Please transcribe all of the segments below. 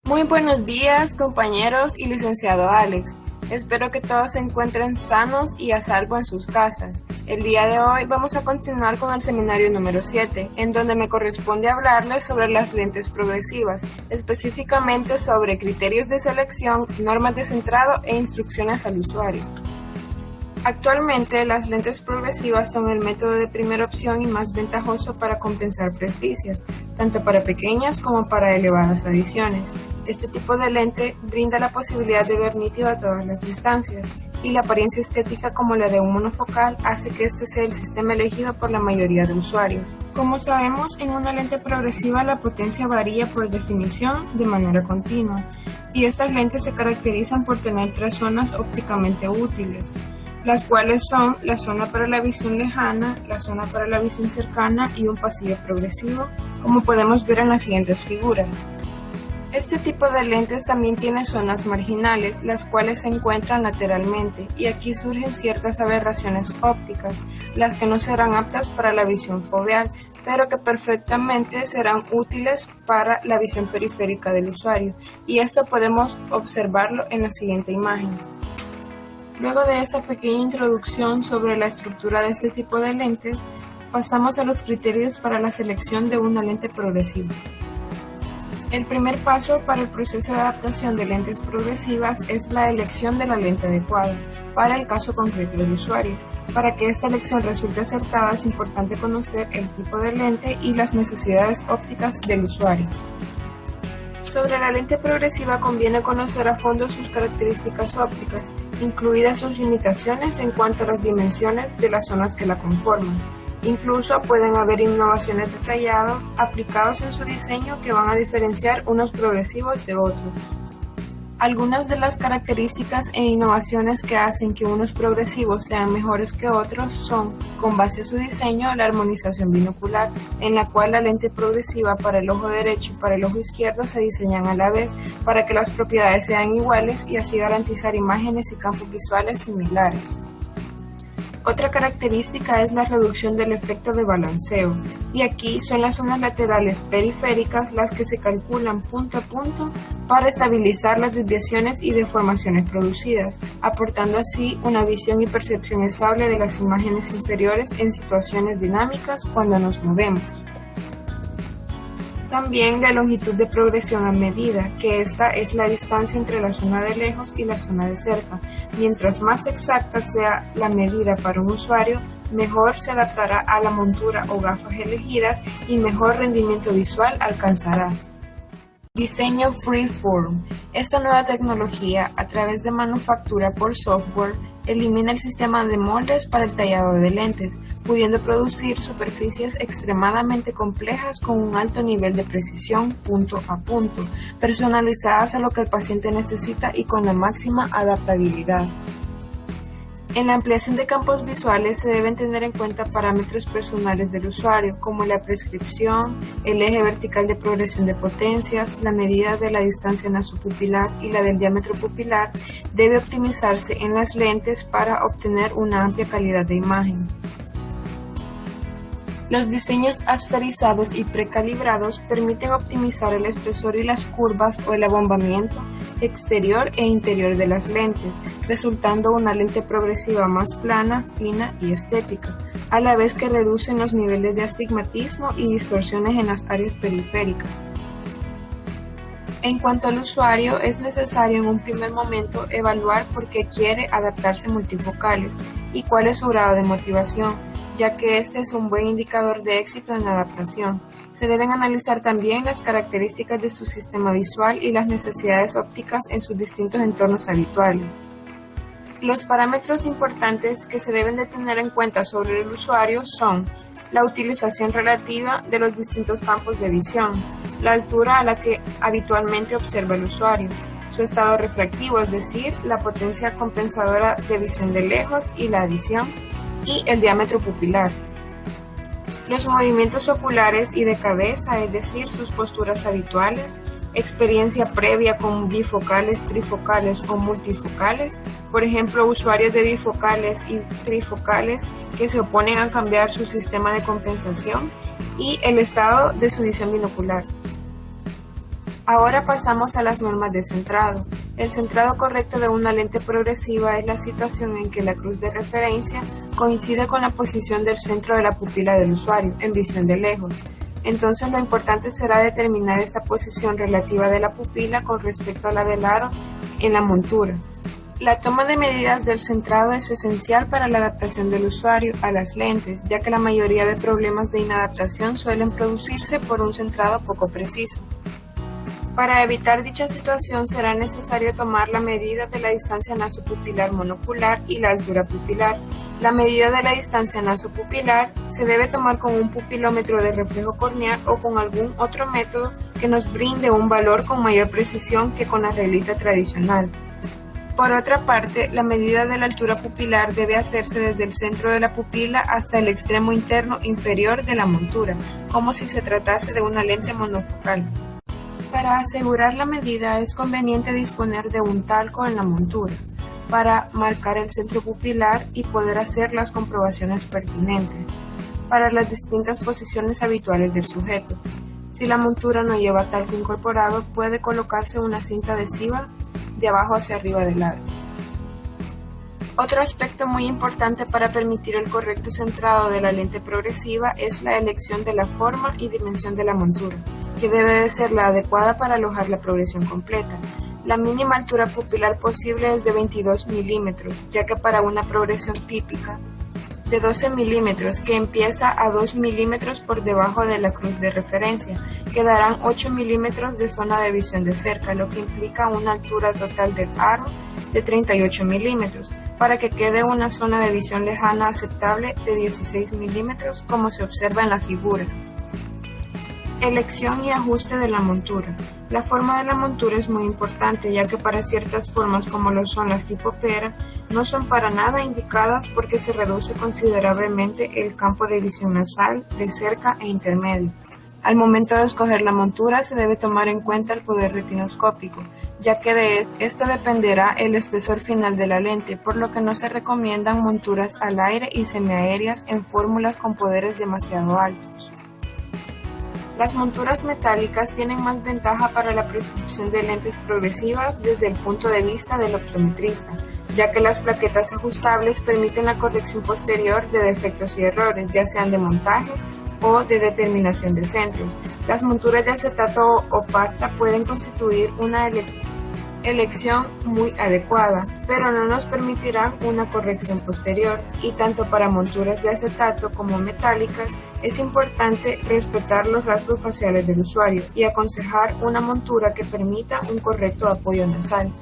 Muy buenos días, compañeros y licenciado Alex. Espero que todos se encuentren sanos y a salvo en sus casas. El día de hoy vamos a continuar con el seminario número 7, en donde me corresponde hablarles sobre las lentes progresivas, específicamente sobre criterios de selección, normas de centrado e instrucciones al usuario. Actualmente, las lentes progresivas son el método de primera opción y más ventajoso para compensar presbicias, tanto para pequeñas como para elevadas adiciones. Este tipo de lente brinda la posibilidad de ver nítido a todas las distancias, y la apariencia estética como la de un monofocal hace que este sea el sistema elegido por la mayoría de usuarios. Como sabemos, en una lente progresiva la potencia varía por definición de manera continua, y estas lentes se caracterizan por tener tres zonas ópticamente útiles, las cuales son la zona para la visión lejana, la zona para la visión cercana y un pasillo progresivo, como podemos ver en las siguientes figuras. Este tipo de lentes también tiene zonas marginales, las cuales se encuentran lateralmente, y aquí surgen ciertas aberraciones ópticas, las que no serán aptas para la visión foveal, pero que perfectamente serán útiles para la visión periférica del usuario, y esto podemos observarlo en la siguiente imagen. Luego de esa pequeña introducción sobre la estructura de este tipo de lentes, pasamos a los criterios para la selección de una lente progresiva. El primer paso para el proceso de adaptación de lentes progresivas es la elección de la lente adecuada para el caso concreto del usuario. Para que esta elección resulte acertada es importante conocer el tipo de lente y las necesidades ópticas del usuario. Sobre la lente progresiva conviene conocer a fondo sus características ópticas, incluidas sus limitaciones en cuanto a las dimensiones de las zonas que la conforman. Incluso pueden haber innovaciones detalladas aplicados en su diseño que van a diferenciar unos progresivos de otros. Algunas de las características e innovaciones que hacen que unos progresivos sean mejores que otros son, con base a su diseño, la armonización binocular, en la cual la lente progresiva para el ojo derecho y para el ojo izquierdo se diseñan a la vez para que las propiedades sean iguales y así garantizar imágenes y campos visuales similares. Otra característica es la reducción del efecto de balanceo, y aquí son las zonas laterales periféricas las que se calculan punto a punto para estabilizar las desviaciones y deformaciones producidas, aportando así una visión y percepción estable de las imágenes inferiores en situaciones dinámicas cuando nos movemos. También la longitud de progresión a medida, que esta es la distancia entre la zona de lejos y la zona de cerca. Mientras más exacta sea la medida para un usuario, mejor se adaptará a la montura o gafas elegidas y mejor rendimiento visual alcanzará. Diseño Freeform. Esta nueva tecnología, a través de manufactura por software, elimina el sistema de moldes para el tallado de lentes, pudiendo producir superficies extremadamente complejas con un alto nivel de precisión punto a punto, personalizadas a lo que el paciente necesita y con la máxima adaptabilidad. En la ampliación de campos visuales se deben tener en cuenta parámetros personales del usuario, como la prescripción, el eje vertical de progresión de potencias, la medida de la distancia nasopupilar y la del diámetro pupilar debe optimizarse en las lentes para obtener una amplia calidad de imagen. Los diseños asferizados y precalibrados permiten optimizar el espesor y las curvas o el abombamiento exterior e interior de las lentes, resultando una lente progresiva más plana, fina y estética, a la vez que reducen los niveles de astigmatismo y distorsiones en las áreas periféricas. En cuanto al usuario, es necesario en un primer momento evaluar por qué quiere adaptarse multifocales y cuál es su grado de motivación, ya que este es un buen indicador de éxito en la adaptación. Se deben analizar también las características de su sistema visual y las necesidades ópticas en sus distintos entornos habituales. Los parámetros importantes que se deben de tener en cuenta sobre el usuario son la utilización relativa de los distintos campos de visión, la altura a la que habitualmente observa el usuario, su estado refractivo, es decir, la potencia compensadora de visión de lejos y la adición, y el diámetro pupilar. Los movimientos oculares y de cabeza, es decir, sus posturas habituales, experiencia previa con bifocales, trifocales o multifocales, por ejemplo, usuarios de bifocales y trifocales que se oponen a cambiar su sistema de compensación, y el estado de su visión binocular. Ahora pasamos a las normas de centrado. El centrado correcto de una lente progresiva es la situación en que la cruz de referencia coincide con la posición del centro de la pupila del usuario en visión de lejos. Entonces lo importante será determinar esta posición relativa de la pupila con respecto a la del aro en la montura. La toma de medidas del centrado es esencial para la adaptación del usuario a las lentes, ya que la mayoría de problemas de inadaptación suelen producirse por un centrado poco preciso. Para evitar dicha situación será necesario tomar la medida de la distancia nasopupilar monocular y la altura pupilar. La medida de la distancia nasopupilar se debe tomar con un pupilómetro de reflejo corneal o con algún otro método que nos brinde un valor con mayor precisión que con la reglita tradicional. Por otra parte, la medida de la altura pupilar debe hacerse desde el centro de la pupila hasta el extremo interno inferior de la montura, como si se tratase de una lente monofocal. Para asegurar la medida es conveniente disponer de un talco en la montura para marcar el centro pupilar y poder hacer las comprobaciones pertinentes para las distintas posiciones habituales del sujeto. Si la montura no lleva talco incorporado, puede colocarse una cinta adhesiva de abajo hacia arriba del aro. Otro aspecto muy importante para permitir el correcto centrado de la lente progresiva es la elección de la forma y dimensión de la montura, que debe de ser la adecuada para alojar la progresión completa. La mínima altura pupilar posible es de 22 milímetros, ya que para una progresión típica de 12 milímetros que empieza a 2 milímetros por debajo de la cruz de referencia, quedarán 8 milímetros de zona de visión de cerca, lo que implica una altura total del aro de 38 milímetros, para que quede una zona de visión lejana aceptable de 16 milímetros, como se observa en la figura. Elección y ajuste de la montura. La forma de la montura es muy importante, ya que para ciertas formas como lo son las tipo pera, no son para nada indicadas porque se reduce considerablemente el campo de visión nasal, de cerca e intermedio. Al momento de escoger la montura se debe tomar en cuenta el poder retinoscópico, ya que de esto dependerá el espesor final de la lente, por lo que no se recomiendan monturas al aire y semiaéreas en fórmulas con poderes demasiado altos. Las monturas metálicas tienen más ventaja para la prescripción de lentes progresivas desde el punto de vista del optometrista, ya que las plaquetas ajustables permiten la corrección posterior de defectos y errores, ya sean de montaje o de determinación de centros. Las monturas de acetato o pasta pueden constituir una elección muy adecuada, pero no nos permitirán una corrección posterior, y tanto para monturas de acetato como metálicas es importante respetar los rasgos faciales del usuario y aconsejar una montura que permita un correcto apoyo nasal.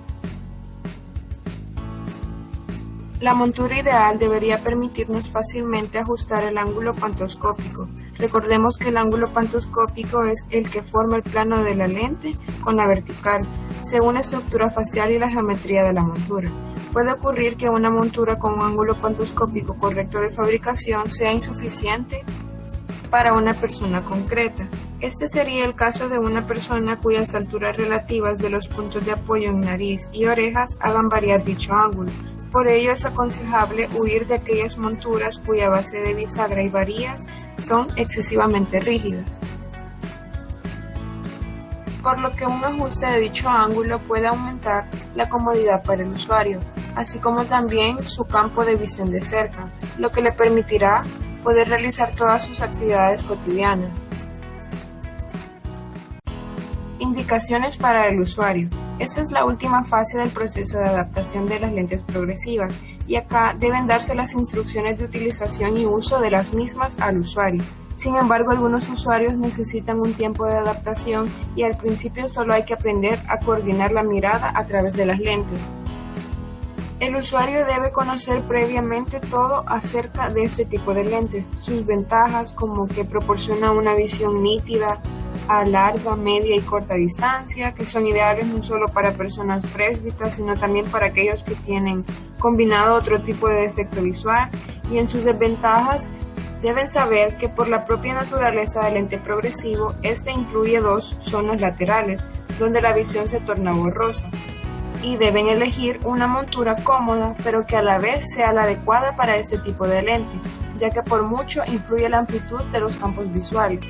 La montura ideal debería permitirnos fácilmente ajustar el ángulo pantoscópico. Recordemos que el ángulo pantoscópico es el que forma el plano de la lente con la vertical, según la estructura facial y la geometría de la montura. Puede ocurrir que una montura con un ángulo pantoscópico correcto de fabricación sea insuficiente para una persona concreta. Este sería el caso de una persona cuyas alturas relativas de los puntos de apoyo en nariz y orejas hagan variar dicho ángulo. Por ello es aconsejable huir de aquellas monturas cuya base de bisagra y varillas son excesivamente rígidas, por lo que un ajuste de dicho ángulo puede aumentar la comodidad para el usuario, así como también su campo de visión de cerca, lo que le permitirá poder realizar todas sus actividades cotidianas. Indicaciones para el usuario. Esta es la última fase del proceso de adaptación de las lentes progresivas, y acá deben darse las instrucciones de utilización y uso de las mismas al usuario. Sin embargo, algunos usuarios necesitan un tiempo de adaptación y al principio solo hay que aprender a coordinar la mirada a través de las lentes. El usuario debe conocer previamente todo acerca de este tipo de lentes, sus ventajas como que proporciona una visión nítida a larga, media y corta distancia, que son ideales no solo para personas presbitas, sino también para aquellos que tienen combinado otro tipo de defecto visual, y en sus desventajas deben saber que por la propia naturaleza del lente progresivo, este incluye dos zonas laterales, donde la visión se torna borrosa, y deben elegir una montura cómoda, pero que a la vez sea la adecuada para este tipo de lente, ya que por mucho influye la amplitud de los campos visuales.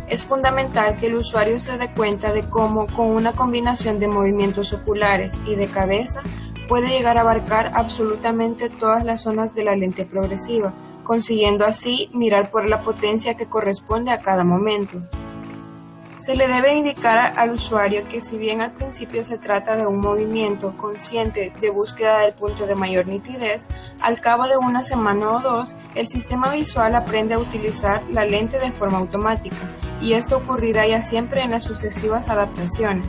Es fundamental que el usuario se dé cuenta de cómo, con una combinación de movimientos oculares y de cabeza, puede llegar a abarcar absolutamente todas las zonas de la lente progresiva, consiguiendo así mirar por la potencia que corresponde a cada momento. Se le debe indicar al usuario que si bien al principio se trata de un movimiento consciente de búsqueda del punto de mayor nitidez, al cabo de una semana o dos, el sistema visual aprende a utilizar la lente de forma automática, y esto ocurrirá ya siempre en las sucesivas adaptaciones.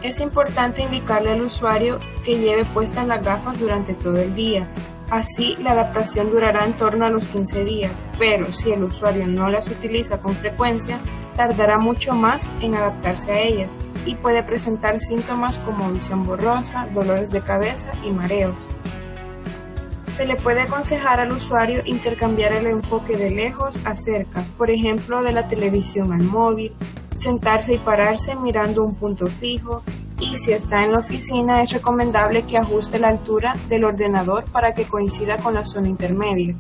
Es importante indicarle al usuario que lleve puestas las gafas durante todo el día. Así, la adaptación durará en torno a los 15 días, pero si el usuario no las utiliza con frecuencia, tardará mucho más en adaptarse a ellas y puede presentar síntomas como visión borrosa, dolores de cabeza y mareos. Se le puede aconsejar al usuario intercambiar el enfoque de lejos a cerca, por ejemplo de la televisión al móvil, sentarse y pararse mirando un punto fijo, y si está en la oficina es recomendable que ajuste la altura del ordenador para que coincida con la zona intermedia.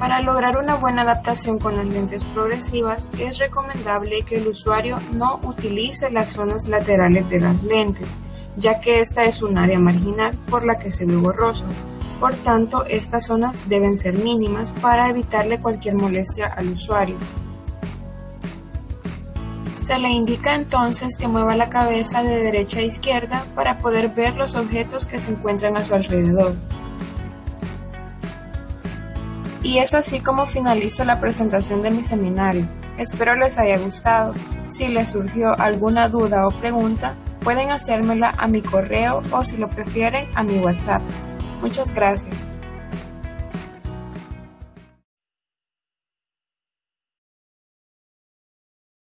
Para lograr una buena adaptación con las lentes progresivas, es recomendable que el usuario no utilice las zonas laterales de las lentes, ya que esta es un área marginal por la que se ve borroso. Por tanto, estas zonas deben ser mínimas para evitarle cualquier molestia al usuario. Se le indica entonces que mueva la cabeza de derecha a izquierda para poder ver los objetos que se encuentran a su alrededor. Y es así como finalizo la presentación de mi seminario. Espero les haya gustado. Si les surgió alguna duda o pregunta, pueden hacérmela a mi correo o si lo prefieren a mi WhatsApp. Muchas gracias.